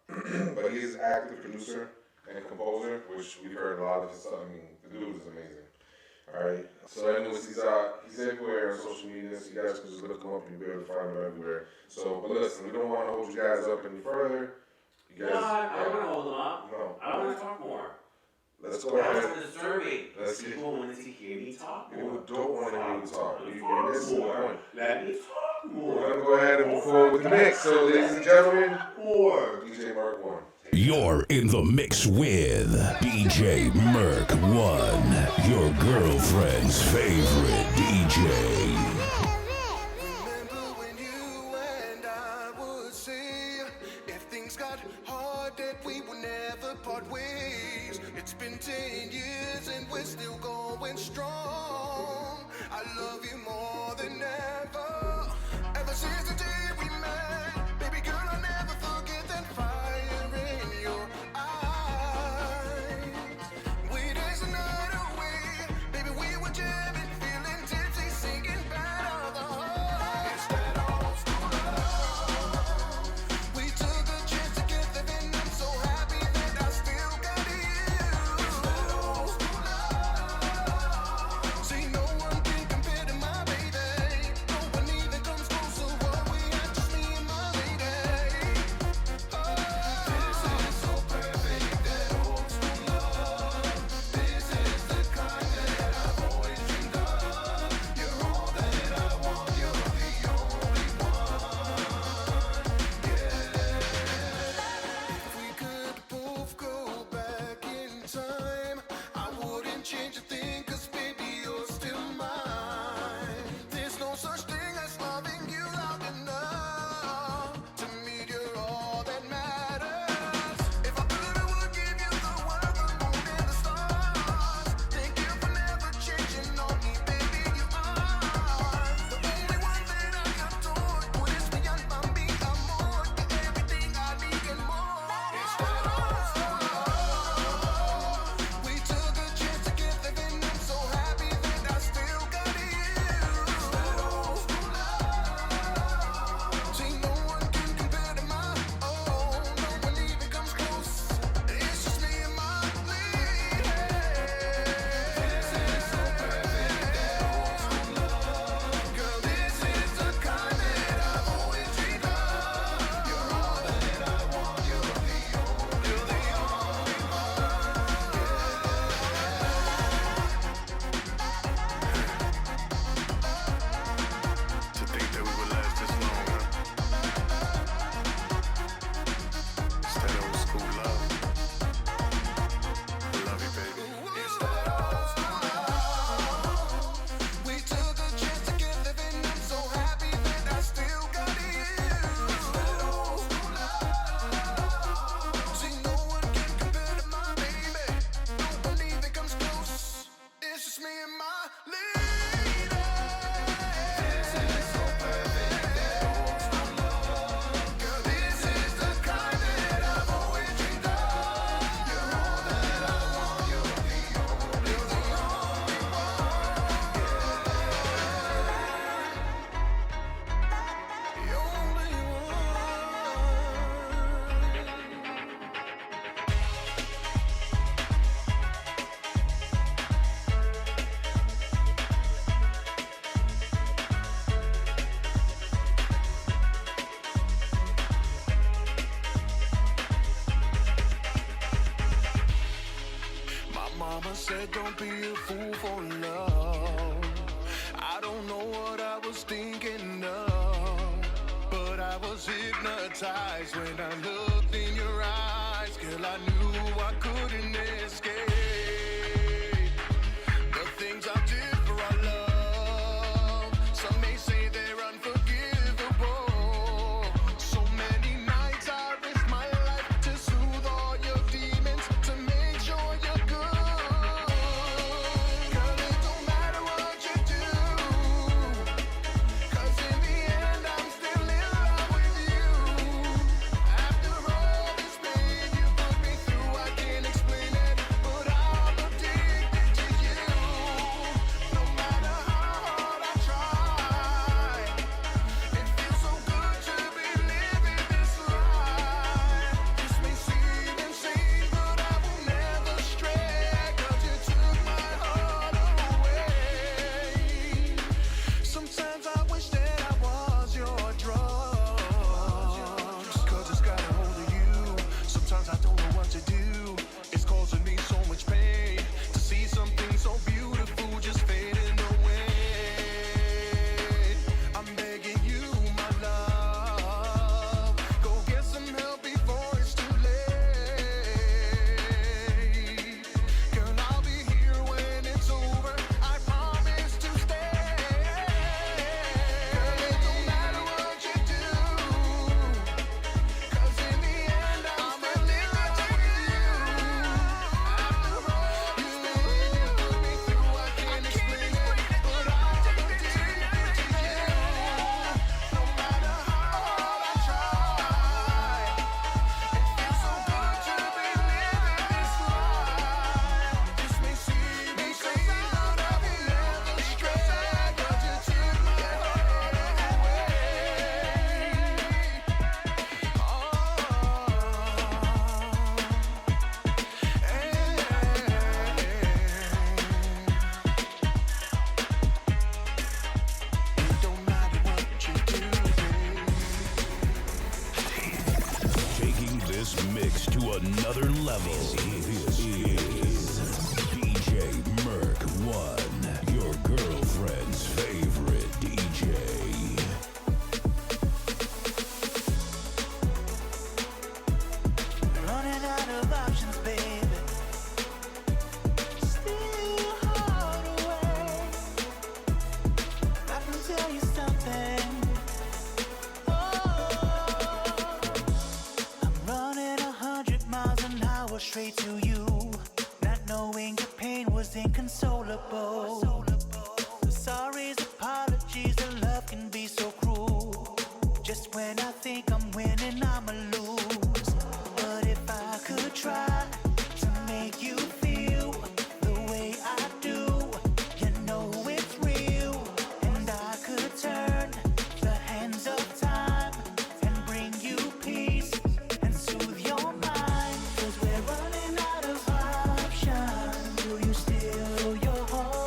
but he is an active producer and composer, which we've heard a lot of his stuff. I mean, the dude is amazing. Alright. So anyways, he's everywhere on social media, so you guys can just look him up and you'll be able to find him everywhere. So, but listen, we don't want to hold you guys up any further. You guys, No, I don't want to hold them up. No. I want to talk more. Let's go That's ahead. disturbing. Let's get- People want to hear me talk People more. don't want to hear you talk. You're missing the point. Let me talk We're more. going to go ahead and move forward with the mix. So, ladies and gentlemen, More. DJ Merkone. You're in the mix with DJ Merk One, your girlfriend's favorite DJ. Remember when you and I would say if things got hard that we would never part ways. It's been 10 years and we're still going strong. I love you more than ever. Ever since the day we met, baby girl, I'll never forget that fire in your eyes. We danced the night away, baby, we were jamming, feeling tipsy, singing bad on the heart. It's that old school love. We took a chance to get living, I'm so happy that I still got you. It's that old school love. See, no one can compare to my baby. Mama said don't be a fool for love. I don't know what I was thinking of, but I was hypnotized when I looked in your eyes. Girl, I knew I couldn't escape the things I did for our love. Some may say they're unforgivable. So many nights I risked my life to soothe all your demons, to make sure you're good. Girl, it don't matter what you do, 'cause in the end I'm still in love with you. After all this pain you put me through, I can't explain it, but I'm addicted to you. No matter how hard I try, it feels so good to be living this life. This may seem insane, but I will never stray, 'cause you took my heart away. Sometimes I wish that I was your drugs, 'cause it's got a hold of you. Sometimes I don't know what to do. It's causing me so much pain to see something so beautiful just fading away. I'm begging you, my love, go get some help before it's too late. Girl, I'll be here when it's over, I promise to stay. Girl, it don't matter what you do, 'cause in the end I'm still in love with you. After all this pain you put me through, I can't explain it, but I'm addicted to you. No matter how hard I try, it feels so good to be living this life. This may seem insane, but I will never stray, 'cause you took my heart away. It don't matter what you do, babe. Taking this mix to another level. This is DJ Merk One, your girlfriend's favorite DJ. Running out of options, baby. Steal your heart away. I can tell you something. Oh, I'm running 100 miles an hour straight to you, not knowing your pain was inconsolable. The sorries, apologies, and love can be so cruel. Just when I think I'm winning, I'ma lose. But if I could try to make you feel the way I do, you know it's real. And I could turn the hands of time and bring you peace and soothe your mind. 'Cause we're running out of options. Do you still your heart?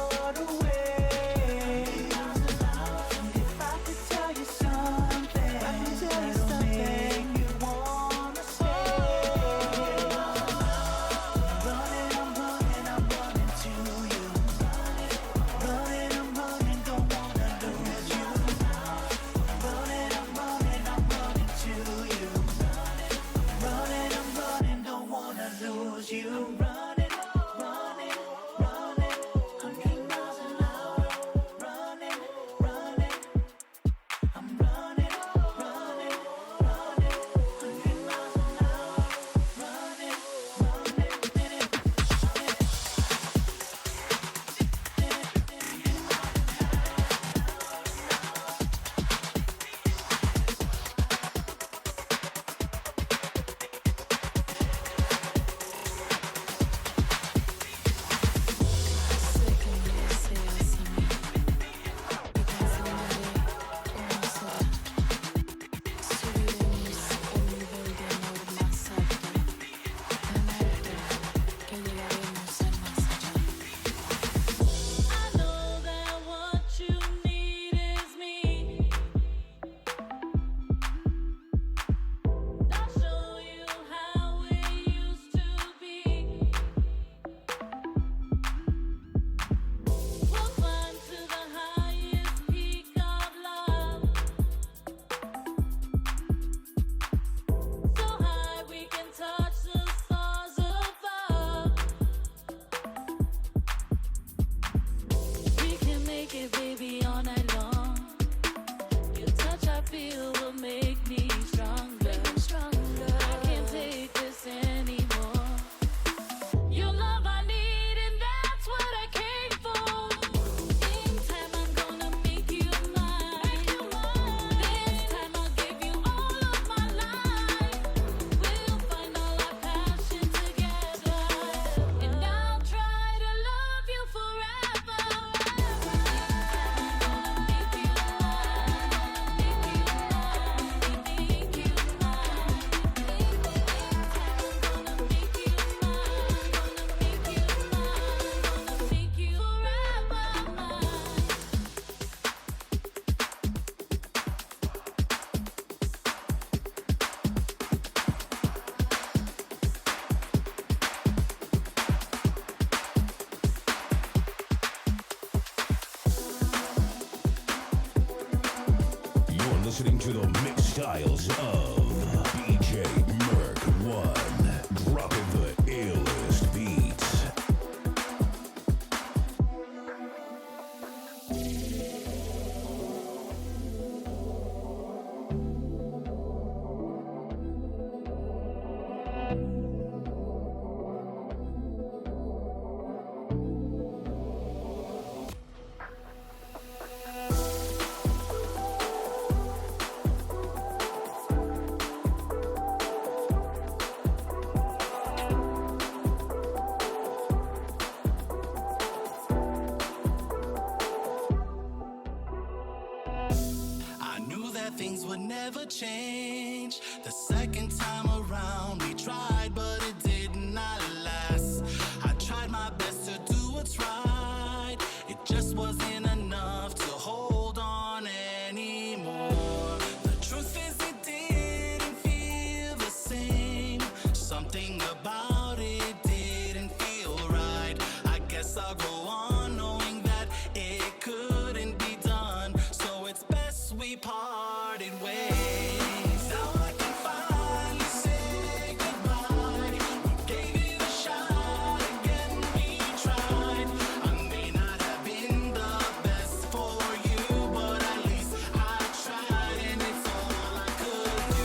never change. The second time around we tried, but it did not last. I tried my best to do what's right. It just wasn't enough to hold on anymore. The truth is it didn't feel the same. Something about it didn't feel right. I guess I'll go on knowing that it couldn't be done. So it's best we parted ways. Now I can finally say goodbye. We gave it a shot again, we tried. I may not have been the best for you, but at least I tried, and it's all I could do.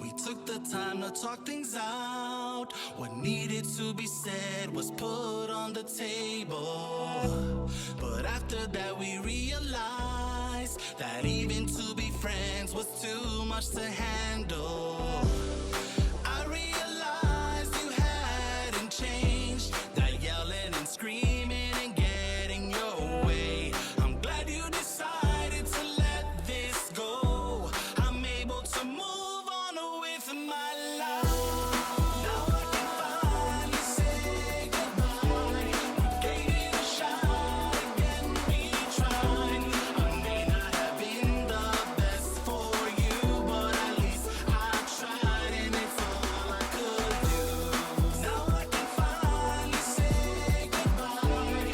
We took the time to talk things out. What needed to be said was put on the table. But after that we realized that even to be friends was too much to handle. I realized you hadn't changed. That yelling and screaming and getting your way. I'm glad you decided to let this go. I'm able to move on with my life. Now I can finally say goodbye. We gave it a shot again, we tried. I may not have been the best for you, but at least I tried, and it's all I could do. Now I can finally say goodbye. We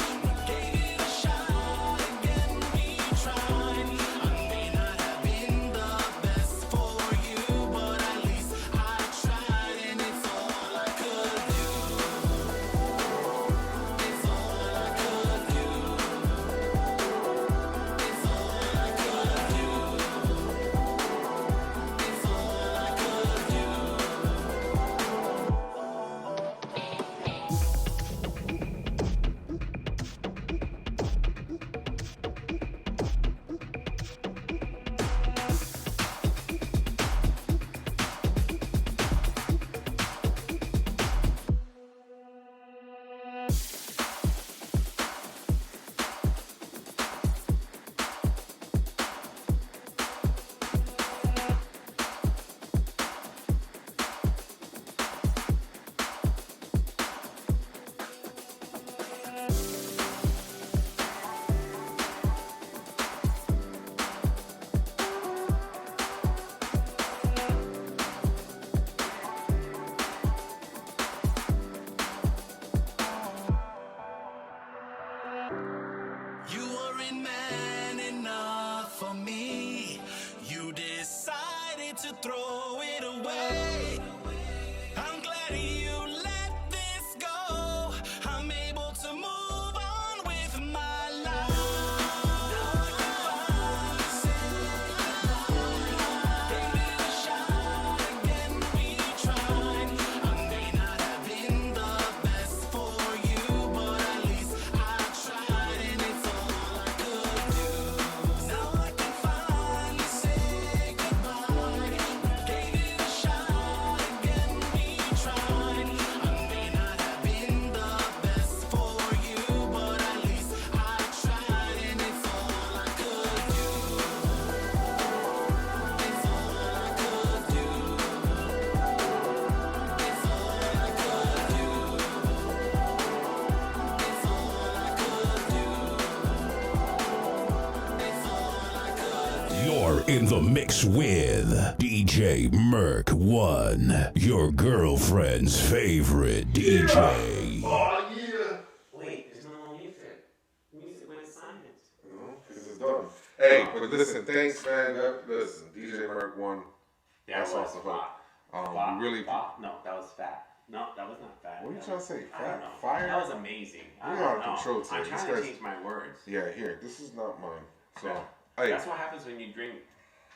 gave it a shot again, we tried. I may not have been the best for you, but at least I tried, and it's all I could do. It's all I could do. It's all I could do. It's all I could do. You weren't man enough for me. You decided to throw it away. I'm glad you let this go. I'm able to move on with my life. Now I can finally say goodbye. Gave it a shot again, we tried. I may not have been the best for you, but at least I tried, and it's all I could do. Now I can finally say goodbye. We gave it a shot again, we tried. I may not have been the best for you, but at least I tried, and it's all I could do. It's all I could do. It's all I could do. It's all I could do. It's all I could do. You're in the mix with DJ Merk1, your girlfriend's favorite DJ. Oh, yeah. Wait, there's no more music. Music went silent. This is done. Hey, but listen, thanks, man. Listen, DJ Merk 1. That That's was awesome. flop. We really. Flop? No, that was fat. No, that was not fat. What are you That trying was- to say? I don't know. Fire? That was amazing. I We're don't out of know. control today. I'm This trying to guy's- change my words. Yeah, here. This is not mine. So, Yeah. hey, That's what happens when you drink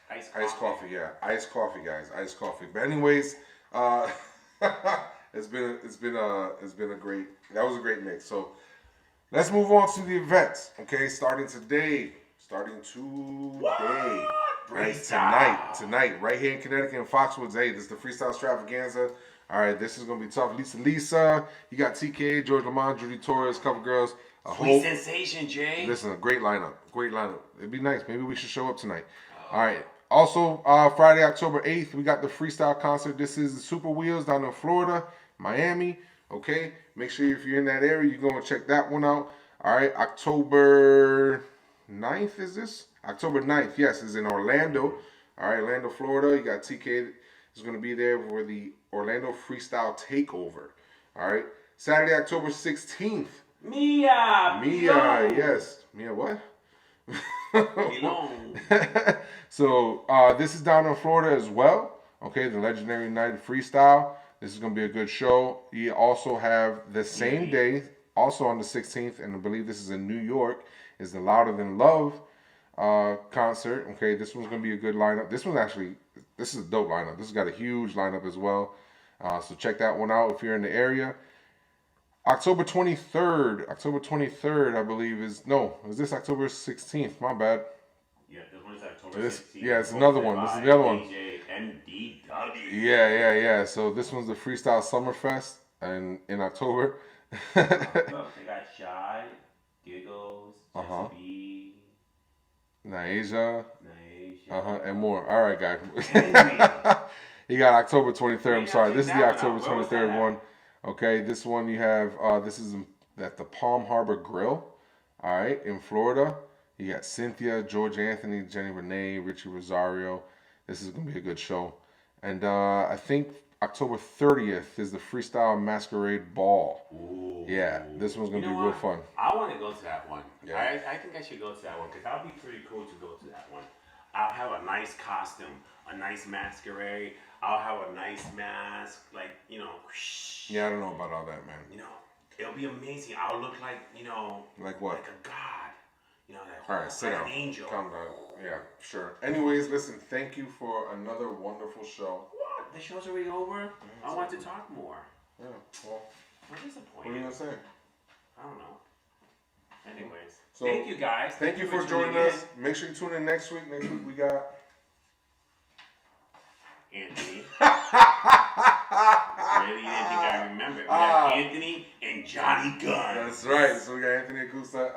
iced coffee. iced coffee. Yeah, iced coffee, guys. Iced coffee. But anyways, it's been a great. That was a great mix. So, let's move on to the events. Okay, starting today. Right, Freestyle. tonight, right here in Connecticut in Foxwoods. Hey, this is the Freestyle Extravaganza. All right, this is gonna be tough. Lisa, you got TK, George Lamont, Judy Torres, couple girls. Sweet Sensation, Jay. Listen, a great lineup. It'd be nice. Maybe we should show up tonight. All right. Also, Friday, October 8th, we got the freestyle concert. This is the Super Wheels down in Florida, Miami. Okay, make sure if you're in that area, you go and check that one out. All right, October 9th is this? October 9th, yes, is in Orlando. All right, Orlando, Florida. You got TK is going to be there for the Orlando Freestyle Takeover. All right, Saturday, October 16th. Mia, Yes. Mia what? Belong. So this is down in Florida as well. Okay, the legendary Night of Freestyle. This is going to be a good show. You also have the same day, also on the 16th, and I believe this is in New York, is the Louder Than Love concert. Okay, this one's going to be a good lineup. This is a dope lineup. This has got a huge lineup as well. So check that one out if you're in the area. October 23rd, I believe is this October 16th? My bad. Yeah, this one's October 16th. Yeah, it's another one. This is the other one. DJ MDW. Yeah. So this one's the Freestyle Summerfest and in October. Look, they got Shy, Giggles, Uh-huh. Jesse B, Naija, Naisha. and more. All right, guys. Anyway. You got October 23rd. I'm Yeah, sorry. check This is the that one October out. Where was 23rd that one. Okay, this one you have, this is at the Palm Harbor Grill, all right, in Florida. You got Cynthia, George Anthony, Jenny Renee, Richie Rosario. This is going to be a good show. And I think October 30th is the Freestyle Masquerade Ball. Ooh. Yeah, this one's going to You be know real what? fun. I want to go to that one. Yeah. I think I should go to that one because that would be pretty cool to go to that one. I'll have a nice costume, a nice masquerade. I'll have a nice mask, like, you know. Yeah, I don't know about all that, man. You know, it'll be amazing. I'll look like, you know. Like what? Like a god. You know, like, All right, sit like down. an angel. Calm down. Yeah, sure. Anyways, listen, thank you for another wonderful show. What? The show's already over? I want to talk more. Yeah, well, I'm what are you disappointed. going to say? I don't know. Anyways, So, thank you guys. Thank you for tuning joining in. us. Make sure you tune in next week. Next week we got Anthony. Really? You didn't think I remember? We got Anthony and Johnny Guns. That's right. So we got Anthony Acosta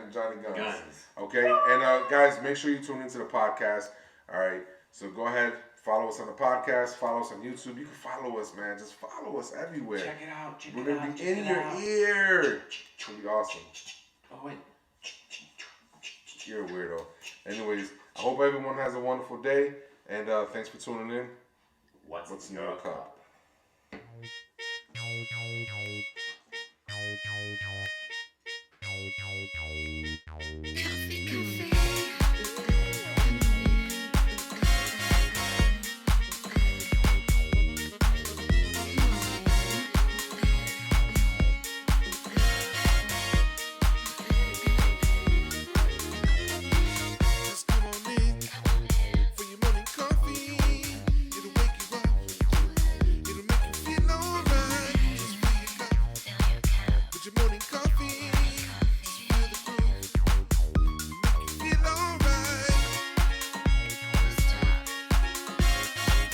and Johnny Guns. Guns. Okay, and guys, make sure you tune into the podcast. All right. So go ahead, follow us on the podcast. Follow us on YouTube. You can follow us, man. Just follow us everywhere. Check it out. Check We're it gonna out. be check in it your out. ear. It's gonna be awesome. Oh wait. You're a weirdo. Anyways, I hope everyone has a wonderful day, and thanks for tuning in. What's in your cup? Just come on in for your morning coffee. It'll wake you up. It'll make you feel alright. Just fill your cup with your morning coffee. Just feel the groove. Make you feel alright.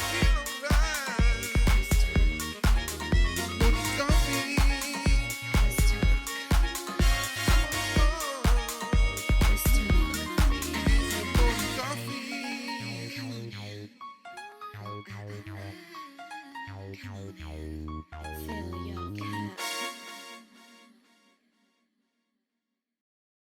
Feel alright. Morning coffee. Fill your